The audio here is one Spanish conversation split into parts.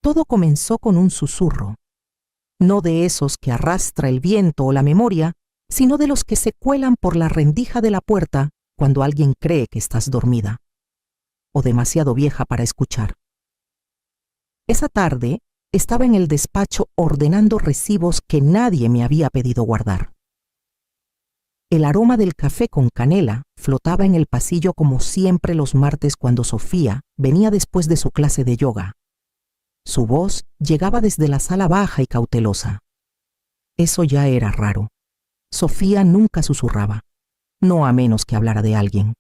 Todo comenzó con un susurro, no de esos que arrastra el viento o la memoria, sino de los que se cuelan por la rendija de la puerta cuando alguien cree que estás dormida o demasiado vieja para escuchar. Esa tarde estaba en el despacho ordenando recibos que nadie me había pedido guardar. El aroma del café con canela flotaba en el pasillo como siempre los martes cuando Sofía venía después de su clase de yoga. Su voz llegaba desde la sala baja y cautelosa. Eso ya era raro. Sofía nunca susurraba, no a menos que hablara de alguien.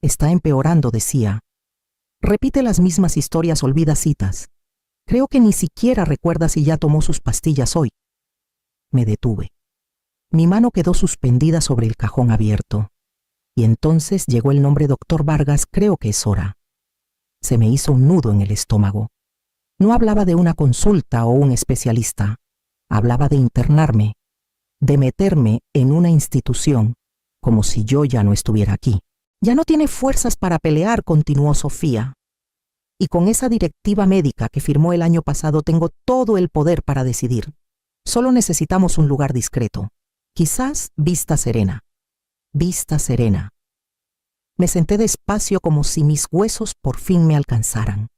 Está empeorando, decía. Repite las mismas historias olvidacitas. Creo que ni siquiera recuerda si ya tomó sus pastillas hoy. Me detuve. Mi mano quedó suspendida sobre el cajón abierto. Y entonces llegó el nombre Dr. Vargas, creo que es hora. Se me hizo un nudo en el estómago. No hablaba de una consulta o un especialista. Hablaba de internarme, de meterme en una institución, como si yo ya no estuviera aquí. Ya no tiene fuerzas para pelear, continuó Sofía. Y con esa directiva médica que firmó el año pasado tengo todo el poder para decidir. Solo necesitamos un lugar discreto. Quizás Vista Serena. Vista Serena. Me senté despacio como si mis huesos por fin me alcanzaran.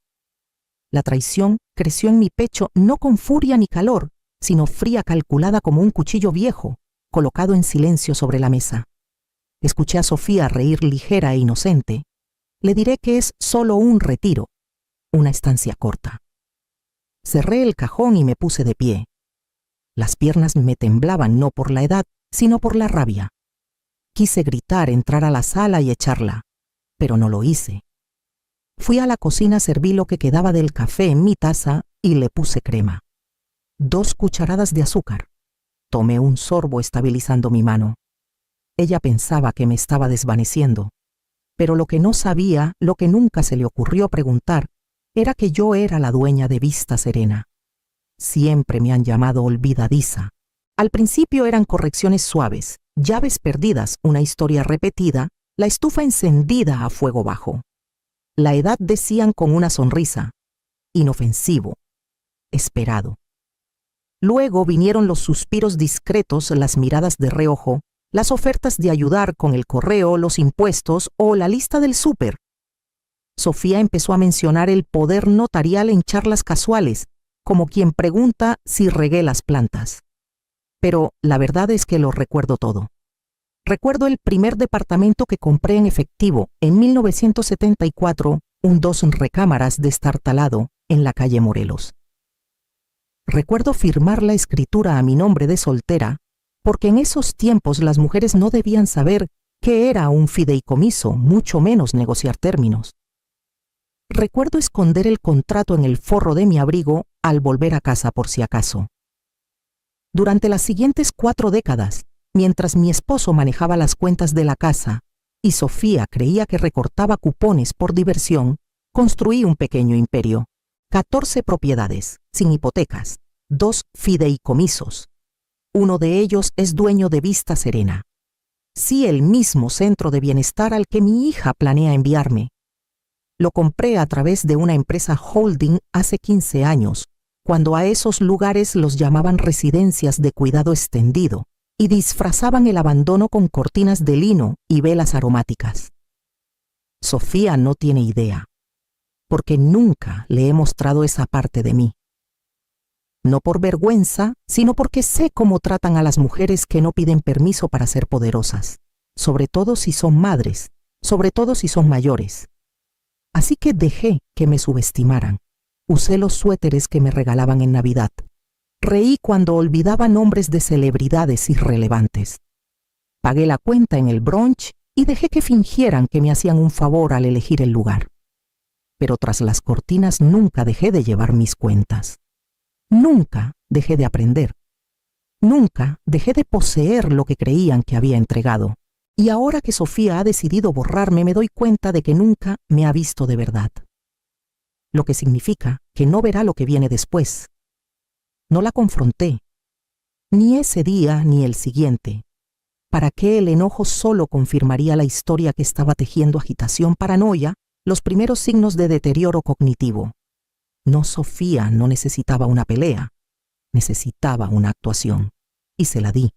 La traición creció en mi pecho no con furia ni calor, sino fría calculada como un cuchillo viejo, colocado en silencio sobre la mesa. Escuché a Sofía reír ligera e inocente. Le diré que es solo un retiro, una estancia corta. Cerré el cajón y me puse de pie. Las piernas me temblaban no por la edad, sino por la rabia. Quise gritar, entrar a la sala y echarla, pero no lo hice. Fui a la cocina, serví lo que quedaba del café en mi taza y le puse crema. 2 cucharadas de azúcar. Tomé un sorbo estabilizando mi mano. Ella pensaba que me estaba desvaneciendo, pero lo que no sabía, lo que nunca se le ocurrió preguntar, era que yo era la dueña de Vista Serena. Siempre me han llamado olvidadiza. Al principio eran correcciones suaves, llaves perdidas, una historia repetida, la estufa encendida a fuego bajo. La edad decían con una sonrisa, inofensivo, esperado. Luego vinieron los suspiros discretos, las miradas de reojo, las ofertas de ayudar con el correo, los impuestos o la lista del súper. Sofía empezó a mencionar el poder notarial en charlas casuales, como quien pregunta si regué las plantas. Pero la verdad es que lo recuerdo todo. Recuerdo el primer departamento que compré en efectivo en 1974, un 2 recámaras destartalado en la calle Morelos. Recuerdo firmar la escritura a mi nombre de soltera, porque en esos tiempos las mujeres no debían saber qué era un fideicomiso, mucho menos negociar términos. Recuerdo esconder el contrato en el forro de mi abrigo al volver a casa por si acaso. Durante las siguientes 4 décadas, mientras mi esposo manejaba las cuentas de la casa y Sofía creía que recortaba cupones por diversión, construí un pequeño imperio. 14 propiedades, sin hipotecas, 2 fideicomisos. Uno de ellos es dueño de Vista Serena. Sí, el mismo centro de bienestar al que mi hija planea enviarme. Lo compré a través de una empresa holding hace 15 años, cuando a esos lugares los llamaban residencias de cuidado extendido y disfrazaban el abandono con cortinas de lino y velas aromáticas. Sofía no tiene idea, porque nunca le he mostrado esa parte de mí. No por vergüenza, sino porque sé cómo tratan a las mujeres que no piden permiso para ser poderosas, sobre todo si son madres, sobre todo si son mayores. Así que dejé que me subestimaran. Usé los suéteres que me regalaban en Navidad. Reí cuando olvidaba nombres de celebridades irrelevantes. Pagué la cuenta en el brunch y dejé que fingieran que me hacían un favor al elegir el lugar. Pero tras las cortinas nunca dejé de llevar mis cuentas. Nunca dejé de aprender. Nunca dejé de poseer lo que creían que había entregado. Y ahora que Sofía ha decidido borrarme, me doy cuenta de que nunca me ha visto de verdad. Lo que significa que no verá lo que viene después. No la confronté, ni ese día ni el siguiente. ¿Para qué el enojo solo confirmaría la historia que estaba tejiendo agitación, paranoia, los primeros signos de deterioro cognitivo? No, Sofía no necesitaba una pelea, necesitaba una actuación, y se la di.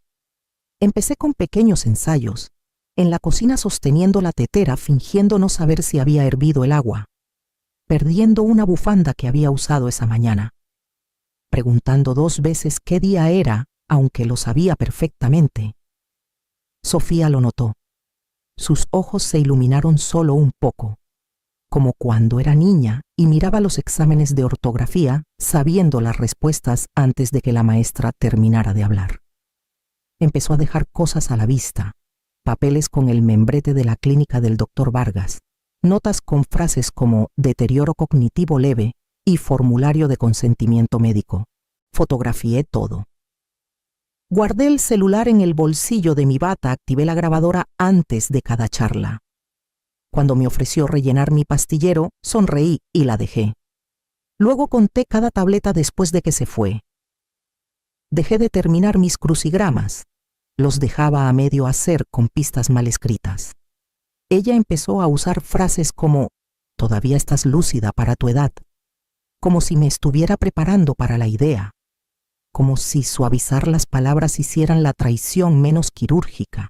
Empecé con pequeños ensayos, en la cocina sosteniendo la tetera fingiendo no saber si había hervido el agua, perdiendo una bufanda que había usado esa mañana, preguntando 2 veces qué día era, aunque lo sabía perfectamente. Sofía lo notó. Sus ojos se iluminaron solo un poco, como cuando era niña y miraba los exámenes de ortografía sabiendo las respuestas antes de que la maestra terminara de hablar. Empezó a dejar cosas a la vista, papeles con el membrete de la clínica del doctor Vargas, notas con frases como deterioro cognitivo leve y formulario de consentimiento médico. Fotografié todo. Guardé el celular en el bolsillo de mi bata, activé la grabadora antes de cada charla. Cuando me ofreció rellenar mi pastillero, sonreí y la dejé. Luego conté cada tableta después de que se fue. Dejé de terminar mis crucigramas. Los dejaba a medio hacer con pistas mal escritas. Ella empezó a usar frases como «todavía estás lúcida para tu edad», como si me estuviera preparando para la idea, como si suavizar las palabras hicieran la traición menos quirúrgica.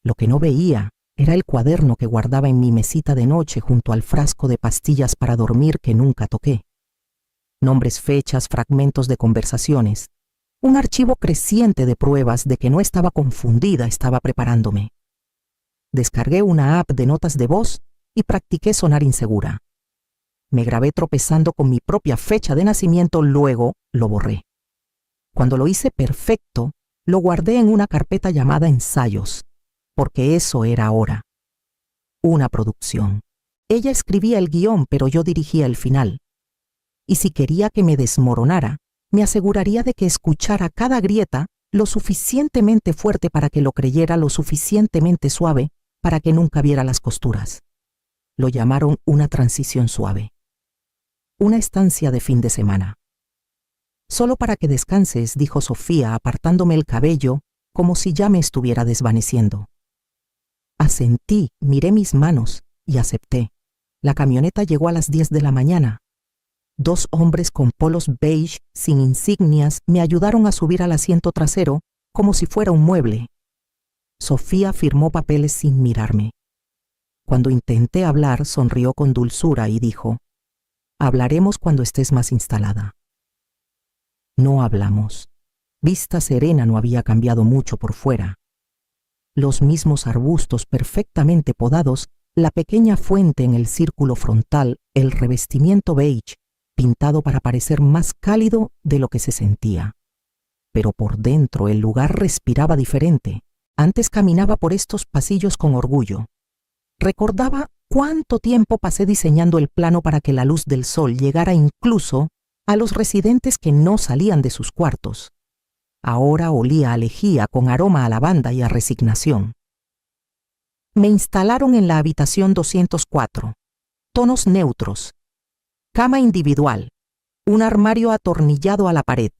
Lo que no veía era el cuaderno que guardaba en mi mesita de noche junto al frasco de pastillas para dormir que nunca toqué. Nombres, fechas, fragmentos de conversaciones. Un archivo creciente de pruebas de que no estaba confundida, estaba preparándome. Descargué una app de notas de voz y practiqué sonar insegura. Me grabé tropezando con mi propia fecha de nacimiento, luego lo borré. Cuando lo hice perfecto, lo guardé en una carpeta llamada ensayos, porque eso era ahora. Una producción. Ella escribía el guión, pero yo dirigía el final. Y si quería que me desmoronara, me aseguraría de que escuchara cada grieta lo suficientemente fuerte para que lo creyera, lo suficientemente suave para que nunca viera las costuras. Lo llamaron una transición suave. Una estancia de fin de semana. Solo para que descanses, dijo Sofía, apartándome el cabello como si ya me estuviera desvaneciendo. Asentí, miré mis manos y acepté. La camioneta llegó a las 10 de la mañana. 2 hombres con polos beige sin insignias me ayudaron a subir al asiento trasero como si fuera un mueble. Sofía firmó papeles sin mirarme. Cuando intenté hablar, sonrió con dulzura y dijo: «Hablaremos cuando estés más instalada». No hablamos. Vista Serena no había cambiado mucho por fuera. Los mismos arbustos perfectamente podados, la pequeña fuente en el círculo frontal, el revestimiento beige, pintado para parecer más cálido de lo que se sentía. Pero por dentro el lugar respiraba diferente. Antes caminaba por estos pasillos con orgullo. Recordaba cuánto tiempo pasé diseñando el plano para que la luz del sol llegara incluso a los residentes que no salían de sus cuartos. Ahora olía a lejía con aroma a lavanda y a resignación. Me instalaron en la habitación 204. Tonos neutros. Cama individual. Un armario atornillado a la pared.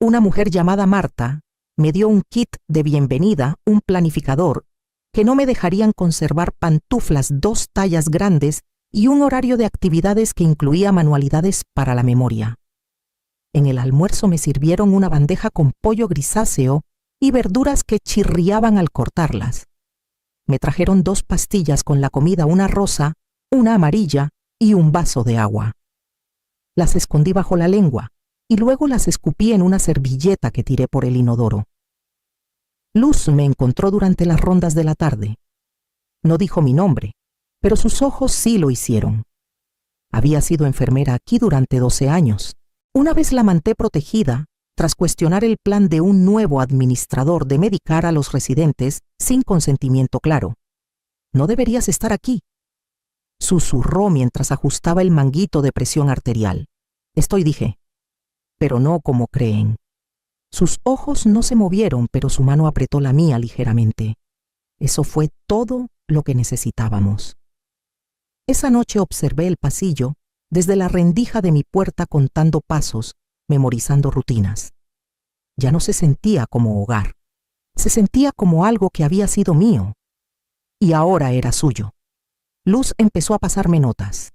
Una mujer llamada Marta me dio un kit de bienvenida, un planificador, que no me dejarían conservar pantuflas 2 tallas grandes y un horario de actividades que incluía manualidades para la memoria. En el almuerzo me sirvieron una bandeja con pollo grisáceo y verduras que chirriaban al cortarlas. Me trajeron 2 pastillas con la comida, una rosa, una amarilla y un vaso de agua. Las escondí bajo la lengua y luego las escupí en una servilleta que tiré por el inodoro. Luz me encontró durante las rondas de la tarde. No dijo mi nombre, pero sus ojos sí lo hicieron. Había sido enfermera aquí durante 12 años. Una vez la manté protegida, tras cuestionar el plan de un nuevo administrador de medicar a los residentes sin consentimiento claro. «No deberías estar aquí», susurró mientras ajustaba el manguito de presión arterial. «Estoy», dije, «pero no como creen». Sus ojos no se movieron, pero su mano apretó la mía ligeramente. Eso fue todo lo que necesitábamos. Esa noche observé el pasillo desde la rendija de mi puerta contando pasos, memorizando rutinas. Ya no se sentía como hogar. Se sentía como algo que había sido mío. Y ahora era suyo. Luz empezó a pasarme notas.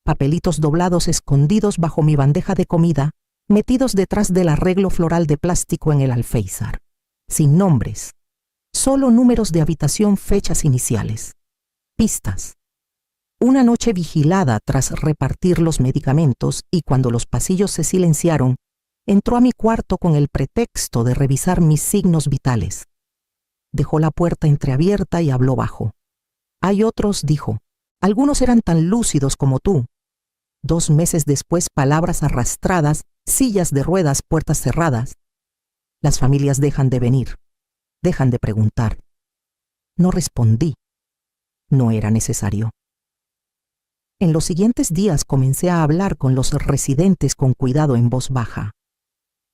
papelitos doblados escondidos bajo mi bandeja de comida, metidos detrás del arreglo floral de plástico en el alféizar, sin nombres, solo números de habitación, fechas iniciales, pistas. Una noche vigilada tras repartir los medicamentos y cuando los pasillos se silenciaron, entró a mi cuarto con el pretexto de revisar mis signos vitales. Dejó la puerta entreabierta y habló bajo. Hay otros, dijo, algunos eran tan lúcidos como tú. 2 meses después, palabras arrastradas, sillas de ruedas, puertas cerradas. Las familias dejan de venir, dejan de preguntar. No respondí. No era necesario. En los siguientes días comencé a hablar con los residentes con cuidado en voz baja.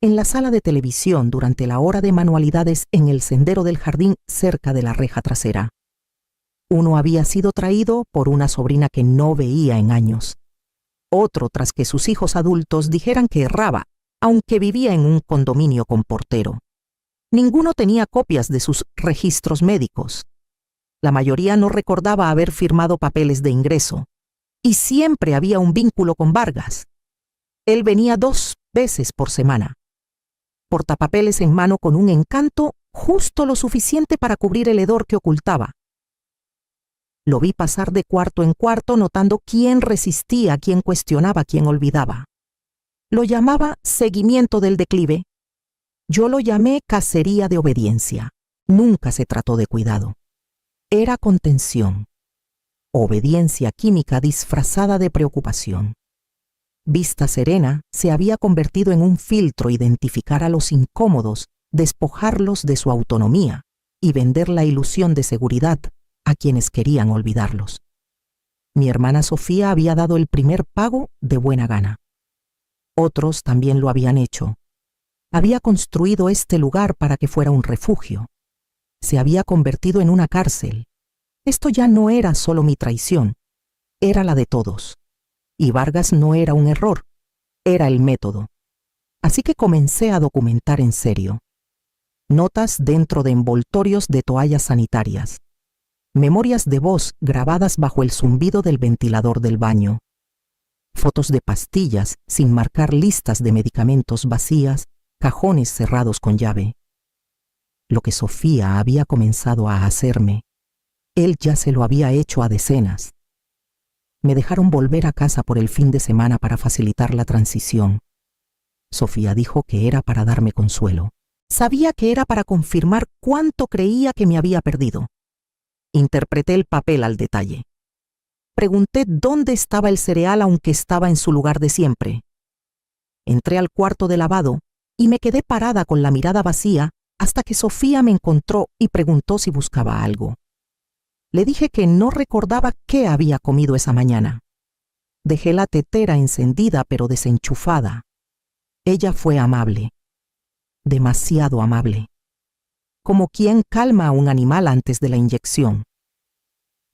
En la sala de televisión durante la hora de manualidades en el sendero del jardín cerca de la reja trasera. Uno había sido traído por una sobrina que no veía en años. Otro tras que sus hijos adultos dijeran que erraba, aunque vivía en un condominio con portero. Ninguno tenía copias de sus registros médicos. La mayoría no recordaba haber firmado papeles de ingreso. Y siempre había un vínculo con Vargas. Él venía 2 veces por semana. Portapapeles en mano con un encanto justo lo suficiente para cubrir el hedor que ocultaba. Lo vi pasar de cuarto en cuarto notando quién resistía, quién cuestionaba, quién olvidaba. Lo llamaba seguimiento del declive. Yo lo llamé cacería de obediencia. Nunca se trató de cuidado. Era contención. Obediencia química disfrazada de preocupación. Vista Serena se había convertido en un filtro identificar a los incómodos, despojarlos de su autonomía y vender la ilusión de seguridad a quienes querían olvidarlos. Mi hermana Sofía había dado el primer pago de buena gana. Otros también lo habían hecho. Había construido este lugar para que fuera un refugio. Se había convertido en una cárcel. Esto ya no era solo mi traición, era la de todos. Y Vargas no era un error, era el método. Así que comencé a documentar en serio. Notas dentro de envoltorios de toallas sanitarias. Memorias de voz grabadas bajo el zumbido del ventilador del baño. Fotos de pastillas sin marcar, listas de medicamentos vacías, cajones cerrados con llave. Lo que Sofía había comenzado a hacerme, él ya se lo había hecho a decenas. Me dejaron volver a casa por el fin de semana para facilitar la transición. Sofía dijo que era para darme consuelo. Sabía que era para confirmar cuánto creía que me había perdido. Interpreté el papel al detalle. Pregunté dónde estaba el cereal aunque estaba en su lugar de siempre. Entré al cuarto de lavado y me quedé parada con la mirada vacía hasta que Sofía me encontró y preguntó si buscaba algo. Le dije que no recordaba qué había comido esa mañana. Dejé la tetera encendida pero desenchufada. Ella fue amable. Demasiado amable. Como quien calma a un animal antes de la inyección.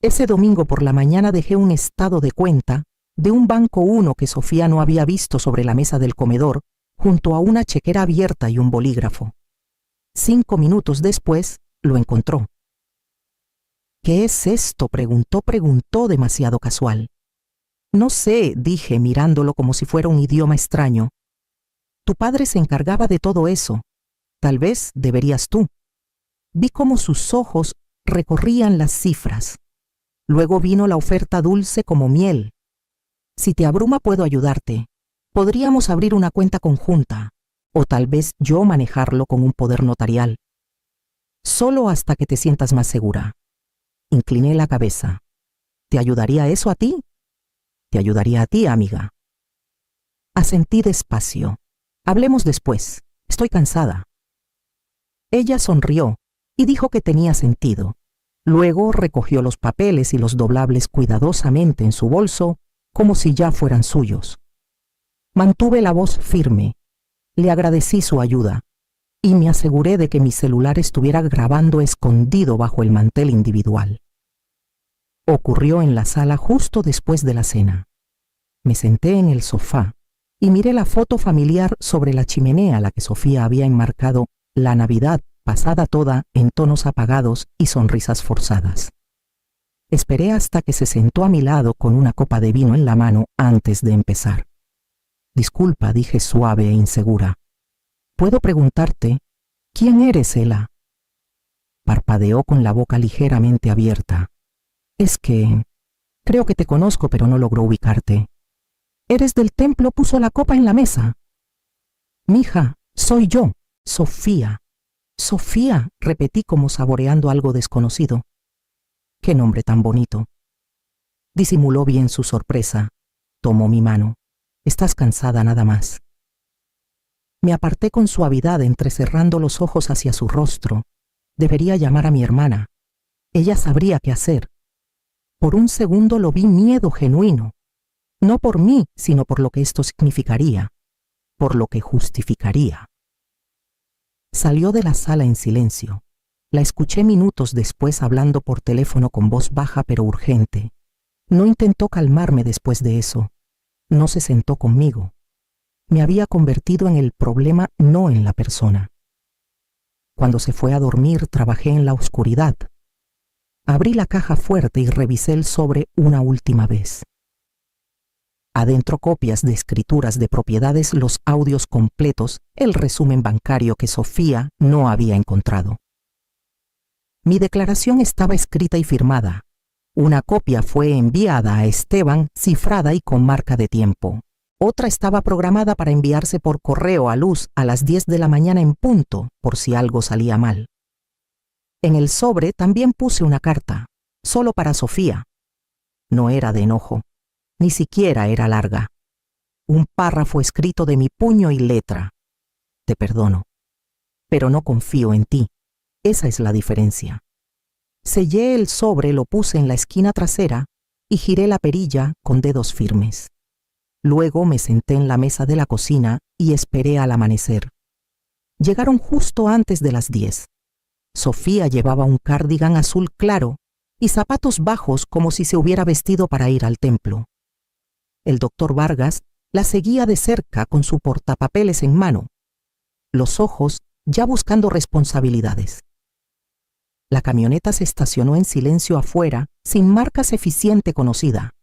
Ese domingo por la mañana dejé un estado de cuenta de un banco 1 que Sofía no había visto sobre la mesa del comedor, junto a una chequera abierta y un bolígrafo. 5 minutos después, lo encontró. ¿Qué es esto?, preguntó demasiado casual. No sé, dije mirándolo como si fuera un idioma extraño. Tu padre se encargaba de todo eso. Tal vez deberías tú. Vi cómo sus ojos recorrían las cifras. Luego vino la oferta dulce como miel. Si te abruma puedo ayudarte. Podríamos abrir una cuenta conjunta, o tal vez yo manejarlo con un poder notarial. Solo hasta que te sientas más segura. Incliné la cabeza. ¿Te ayudaría eso a ti? Te ayudaría a ti, amiga. Asentí despacio. Hablemos después. Estoy cansada. Ella sonrió y dijo que tenía sentido. Luego recogió los papeles y los doblables cuidadosamente en su bolso, como si ya fueran suyos. Mantuve la voz firme. Le agradecí su ayuda y me aseguré de que mi celular estuviera grabando escondido bajo el mantel individual. Ocurrió en la sala justo después de la cena. Me senté en el sofá y miré la foto familiar sobre la chimenea a la que Sofía había enmarcado la Navidad pasada toda en tonos apagados y sonrisas forzadas. Esperé hasta que se sentó a mi lado con una copa de vino en la mano antes de empezar. Disculpa, dije suave e insegura. ¿Puedo preguntarte quién eres, Ela? Parpadeó con la boca ligeramente abierta. Es que creo que te conozco, pero no logró ubicarte. Eres del templo, puso la copa en la mesa. Mija, soy yo, Sofía. Sofía, repetí como saboreando algo desconocido. Qué nombre tan bonito. Disimuló bien su sorpresa. Tomó mi mano. Estás cansada nada más. Me aparté con suavidad, entrecerrando los ojos hacia su rostro. Debería llamar a mi hermana. Ella sabría qué hacer. Por un segundo lo vi miedo genuino. No por mí, sino por lo que esto significaría. Por lo que justificaría. Salió de la sala en silencio. La escuché minutos después hablando por teléfono con voz baja pero urgente. No intentó calmarme después de eso. No se sentó conmigo. Me había convertido en el problema, no en la persona. Cuando se fue a dormir, trabajé en la oscuridad. Abrí la caja fuerte y revisé el sobre una última vez. Adentro copias de escrituras de propiedades, los audios completos, el resumen bancario que Sofía no había encontrado. Mi declaración estaba escrita y firmada. Una copia fue enviada a Esteban, cifrada y con marca de tiempo. Otra estaba programada para enviarse por correo a Luz a las 10 de la mañana en punto, por si algo salía mal. En el sobre también puse una carta, solo para Sofía. No era de enojo, ni siquiera era larga. Un párrafo escrito de mi puño y letra. Te perdono, pero no confío en ti. Esa es la diferencia. Sellé el sobre, lo puse en la esquina trasera y giré la perilla con dedos firmes. Luego me senté en la mesa de la cocina y esperé al amanecer. Llegaron justo antes de las 10. Sofía llevaba un cardigan azul claro y zapatos bajos como si se hubiera vestido para ir al templo. El doctor Vargas la seguía de cerca con su portapapeles en mano, los ojos ya buscando responsabilidades. La camioneta se estacionó en silencio afuera, sin marcas eficiente conocida.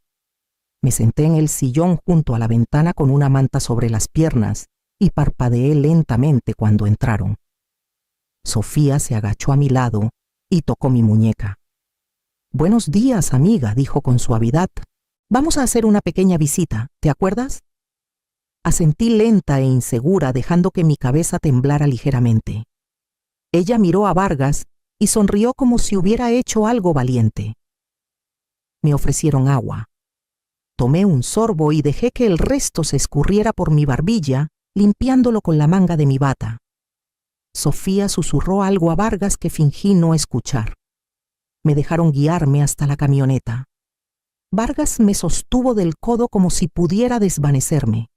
Me senté en el sillón junto a la ventana con una manta sobre las piernas y parpadeé lentamente cuando entraron. Sofía se agachó a mi lado y tocó mi muñeca. «Buenos días, amiga», dijo con suavidad. «Vamos a hacer una pequeña visita, ¿te acuerdas?» Asentí lenta e insegura, dejando que mi cabeza temblara ligeramente. Ella miró a Vargas y sonrió como si hubiera hecho algo valiente. Me ofrecieron agua. Tomé un sorbo y dejé que el resto se escurriera por mi barbilla, limpiándolo con la manga de mi bata. Sofía susurró algo a Vargas que fingí no escuchar. Me dejaron guiarme hasta la camioneta. Vargas me sostuvo del codo como si pudiera desvanecerme.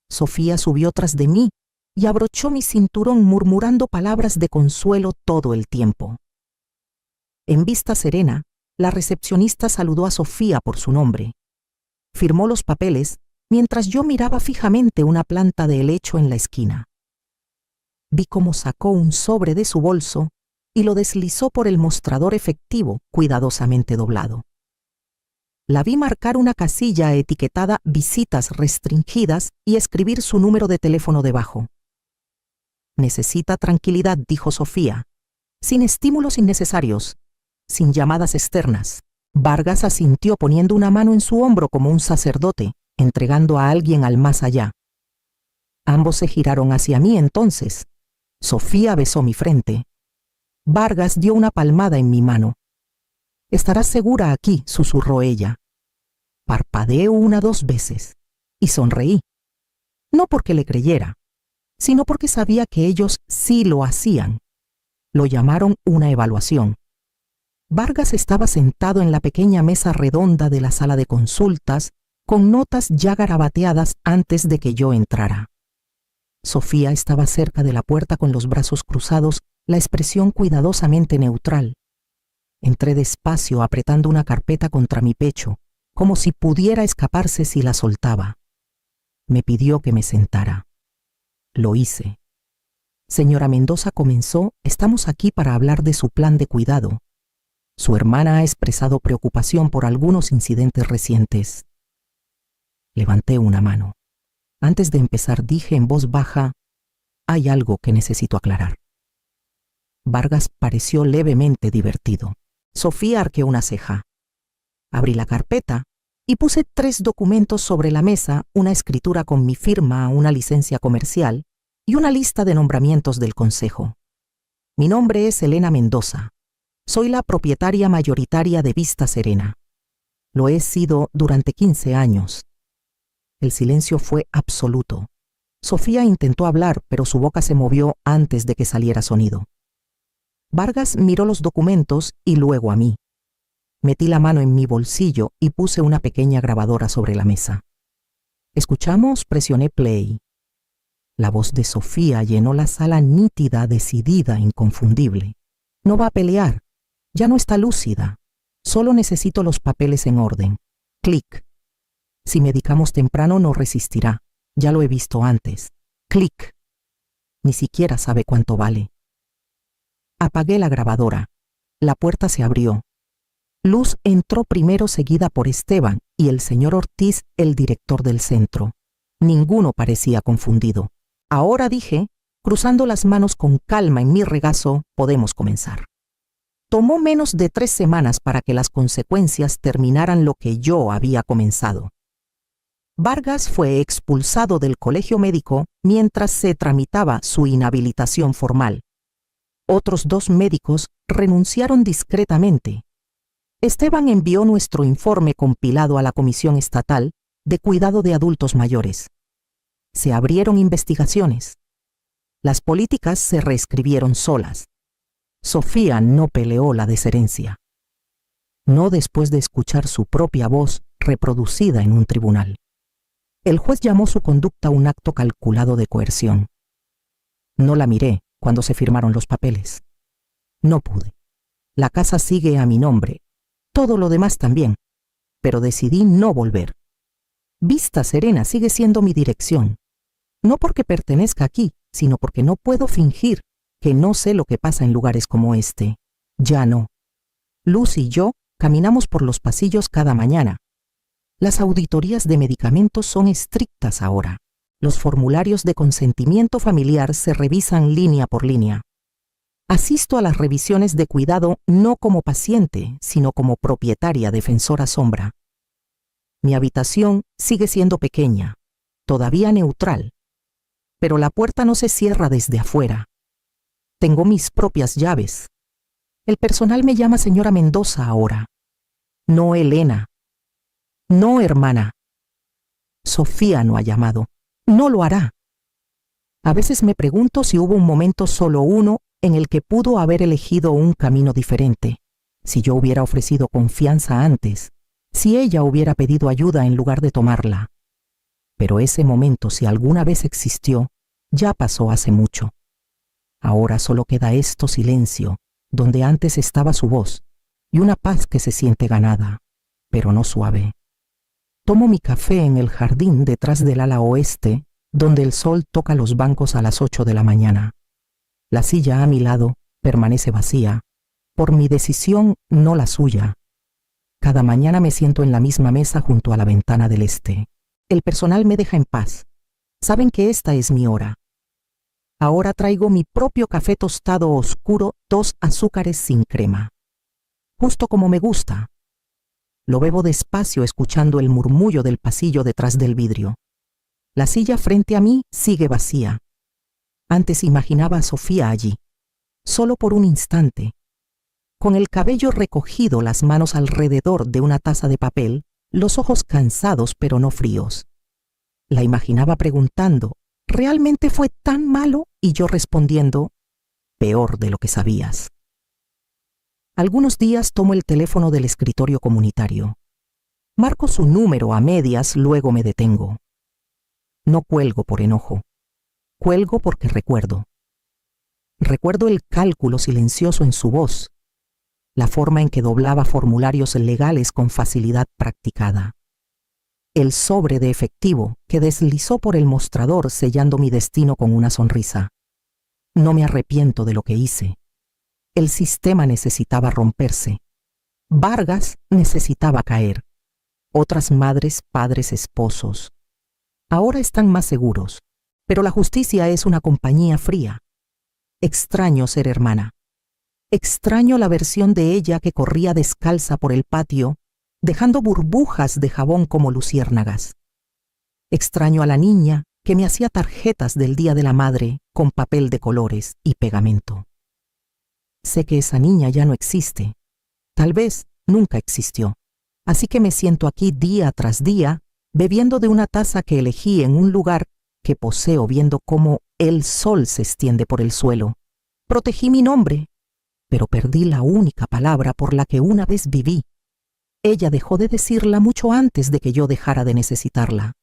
Sofía subió tras de mí y abrochó mi cinturón murmurando palabras de consuelo todo el tiempo. En vista serena, la recepcionista saludó a Sofía por su nombre. Firmó los papeles mientras yo miraba fijamente una planta de helecho en la esquina. Vi cómo sacó un sobre de su bolso y lo deslizó por el mostrador efectivo cuidadosamente doblado. La vi marcar una casilla etiquetada «Visitas restringidas» y escribir su número de teléfono debajo. «Necesita tranquilidad», dijo Sofía, «sin estímulos innecesarios, sin llamadas externas». Vargas asintió poniendo una mano en su hombro como un sacerdote, entregando a alguien al más allá. Ambos se giraron hacia mí entonces. Sofía besó mi frente. Vargas dio una palmada en mi mano. «Estarás segura aquí», susurró ella. Parpadeé 1 o 2 veces y sonreí. No porque le creyera, sino porque sabía que ellos sí lo hacían. Lo llamaron una evaluación. Vargas estaba sentado en la pequeña mesa redonda de la sala de consultas, con notas ya garabateadas antes de que yo entrara. Sofía estaba cerca de la puerta con los brazos cruzados, la expresión cuidadosamente neutral. Entré despacio apretando una carpeta contra mi pecho, como si pudiera escaparse si la soltaba. Me pidió que me sentara. Lo hice. «Señora Mendoza», comenzó, «estamos aquí para hablar de su plan de cuidado». Su hermana ha expresado preocupación por algunos incidentes recientes. Levanté una mano. Antes de empezar dije en voz baja, hay algo que necesito aclarar. Vargas pareció levemente divertido. Sofía arqueó una ceja. Abrí la carpeta y puse 3 documentos sobre la mesa, una escritura con mi firma, una licencia comercial y una lista de nombramientos del consejo. Mi nombre es Elena Mendoza. Soy la propietaria mayoritaria de Vista Serena. Lo he sido durante 15 años. El silencio fue absoluto. Sofía intentó hablar, pero su boca se movió antes de que saliera sonido. Vargas miró los documentos y luego a mí. Metí la mano en mi bolsillo y puse una pequeña grabadora sobre la mesa. ¿Escuchamos? Presioné play. La voz de Sofía llenó la sala nítida, decidida, inconfundible. No va a pelear. Ya no está lúcida. Solo necesito los papeles en orden. Clic. Si medicamos temprano no resistirá. Ya lo he visto antes. Clic. Ni siquiera sabe cuánto vale. Apagué la grabadora. La puerta se abrió. Luz entró primero, seguida por Esteban y el señor Ortiz, el director del centro. Ninguno parecía confundido. Ahora dije, cruzando las manos con calma en mi regazo, podemos comenzar. Tomó menos de 3 semanas para que las consecuencias terminaran lo que yo había comenzado. Vargas fue expulsado del colegio médico mientras se tramitaba su inhabilitación formal. Otros 2 médicos renunciaron discretamente. Esteban envió nuestro informe compilado a la Comisión Estatal de Cuidado de Adultos Mayores. Se abrieron investigaciones. Las políticas se reescribieron solas. Sofía no peleó la desherencia. No después de escuchar su propia voz reproducida en un tribunal. El juez llamó su conducta un acto calculado de coerción. No la miré cuando se firmaron los papeles. No pude. La casa sigue a mi nombre. Todo lo demás también. Pero decidí no volver. Vista Serena sigue siendo mi dirección. No porque pertenezca aquí, sino porque no puedo fingir que no sé lo que pasa en lugares como este. Ya no. Luz y yo caminamos por los pasillos cada mañana. Las auditorías de medicamentos son estrictas ahora. Los formularios de consentimiento familiar se revisan línea por línea. Asisto a las revisiones de cuidado no como paciente, sino como propietaria defensora sombra. Mi habitación sigue siendo pequeña, todavía neutral, pero la puerta no se cierra desde afuera. Tengo mis propias llaves. El personal me llama señora Mendoza ahora. No Elena. No hermana. Sofía no ha llamado. No lo hará. A veces me pregunto si hubo un momento, solo uno, en el que pudo haber elegido un camino diferente. Si yo hubiera ofrecido confianza antes, si ella hubiera pedido ayuda en lugar de tomarla. Pero ese momento, si alguna vez existió, ya pasó hace mucho. Ahora solo queda silencio, donde antes estaba su voz, y una paz que se siente ganada, pero no suave. Tomo mi café en el jardín detrás del ala oeste, donde el sol toca los bancos a las 8 de la mañana. La silla a mi lado permanece vacía, por mi decisión, no la suya. Cada mañana me siento en la misma mesa junto a la ventana del este. El personal me deja en paz. Saben que esta es mi hora. Ahora traigo mi propio café tostado oscuro, 2 azúcares sin crema. Justo como me gusta. Lo bebo despacio escuchando el murmullo del pasillo detrás del vidrio. La silla frente a mí sigue vacía. Antes imaginaba a Sofía allí, solo por un instante. Con el cabello recogido, las manos alrededor de una taza de papel, los ojos cansados pero no fríos. La imaginaba preguntando, ¿realmente fue tan malo? Y yo respondiendo, peor de lo que sabías. Algunos días tomo el teléfono del escritorio comunitario. Marco su número a medias, luego me detengo. No cuelgo por enojo. Cuelgo porque recuerdo. Recuerdo el cálculo silencioso en su voz, la forma en que doblaba formularios legales con facilidad practicada. El sobre de efectivo que deslizó por el mostrador sellando mi destino con una sonrisa. No me arrepiento de lo que hice. El sistema necesitaba romperse. Vargas necesitaba caer. Otras madres, padres, esposos. Ahora están más seguros, pero la justicia es una compañía fría. Extraño ser hermana. Extraño la versión de ella que corría descalza por el patio, dejando burbujas de jabón como luciérnagas. Extraño a la niña que me hacía tarjetas del Día de la Madre con papel de colores y pegamento. Sé que esa niña ya no existe. Tal vez nunca existió. Así que me siento aquí día tras día, bebiendo de una taza que elegí en un lugar que poseo viendo cómo el sol se extiende por el suelo. Protegí mi nombre, pero perdí la única palabra por la que una vez viví. Ella dejó de decirla mucho antes de que yo dejara de necesitarla.